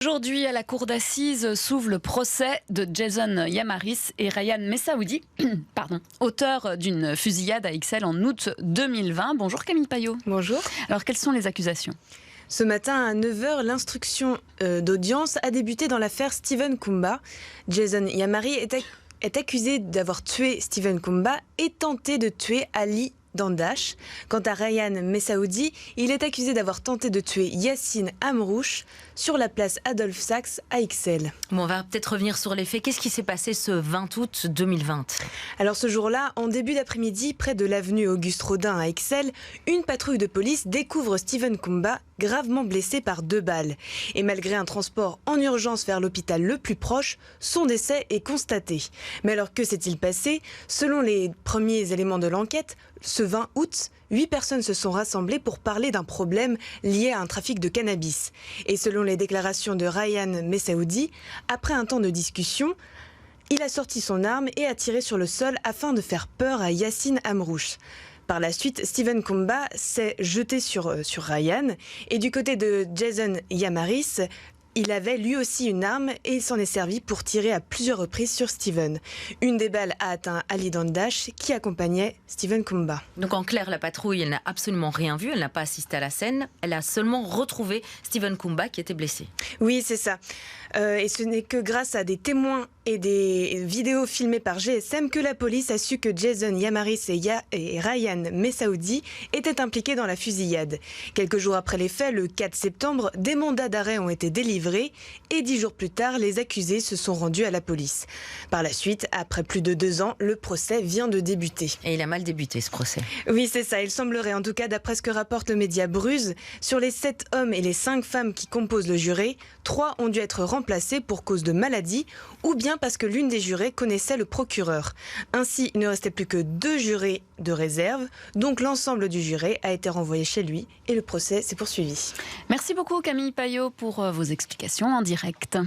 Aujourd'hui, à la cour d'assises s'ouvre le procès de Jason Yamaris et Ryan Messaoudi, auteur d'une fusillade à Ixelles en août 2020. Bonjour Camille Payot. Bonjour. Alors, quelles sont les accusations ? Ce matin à 9h, l'instruction d'audience a débuté dans l'affaire Stephen Kumba. Jason Yamaris est accusé d'avoir tué Stephen Kumba et tenté de tuer Ali Dandache. Quant à Ryan Messaoudi, il est accusé d'avoir tenté de tuer Yassine Amrouche sur la place Adolphe Sax à Ixelles. Bon, on va peut-être revenir sur les faits. Qu'est-ce qui s'est passé ce 20 août 2020 ? Alors ce jour-là, en début d'après-midi, près de l'avenue Auguste Rodin à Ixelles, une patrouille de police découvre Stephen Kumba gravement blessé par 2 balles. Et malgré un transport en urgence vers l'hôpital le plus proche, son décès est constaté. Mais alors que s'est-il passé ? Selon les premiers éléments de l'enquête, ce 20 août, 8 personnes se sont rassemblées pour parler d'un problème lié à un trafic de cannabis. Et selon les déclarations de Ryan Messaoudi, après un temps de discussion, il a sorti son arme et a tiré sur le sol afin de faire peur à Yassine Amrouche. Par la suite, Stephen Kumba s'est jeté sur Ryan. Et du côté de Jason Yamaris, il avait lui aussi une arme et il s'en est servi pour tirer à plusieurs reprises sur Stephen. Une des balles a atteint Ali Dandache qui accompagnait Stephen Kumba. Donc en clair, la patrouille, elle n'a absolument rien vu, elle n'a pas assisté à la scène, elle a seulement retrouvé Stephen Kumba qui était blessé. Oui, c'est ça. Et ce n'est que grâce à des témoins et des vidéos filmées par GSM que la police a su que Jason Yamaris et Ryan Messaoudi étaient impliqués dans la fusillade. Quelques jours après les faits, le 4 septembre, des mandats d'arrêt ont été délivrés et 10 jours plus tard, les accusés se sont rendus à la police. Par la suite, après plus de 2 ans, le procès vient de débuter. Et il a mal débuté ce procès. Oui, c'est ça. Il semblerait, en tout cas, d'après ce que rapporte le média Bruz, sur les 7 hommes et les 5 femmes qui composent le jury, 3 ont dû être remplacés pour cause de maladie ou bien parce que l'une des jurés connaissait le procureur. Ainsi, il ne restait plus que 2 jurés de réserve, donc l'ensemble du jury a été renvoyé chez lui et le procès s'est poursuivi. Merci beaucoup Camille Payot pour vos explications en direct.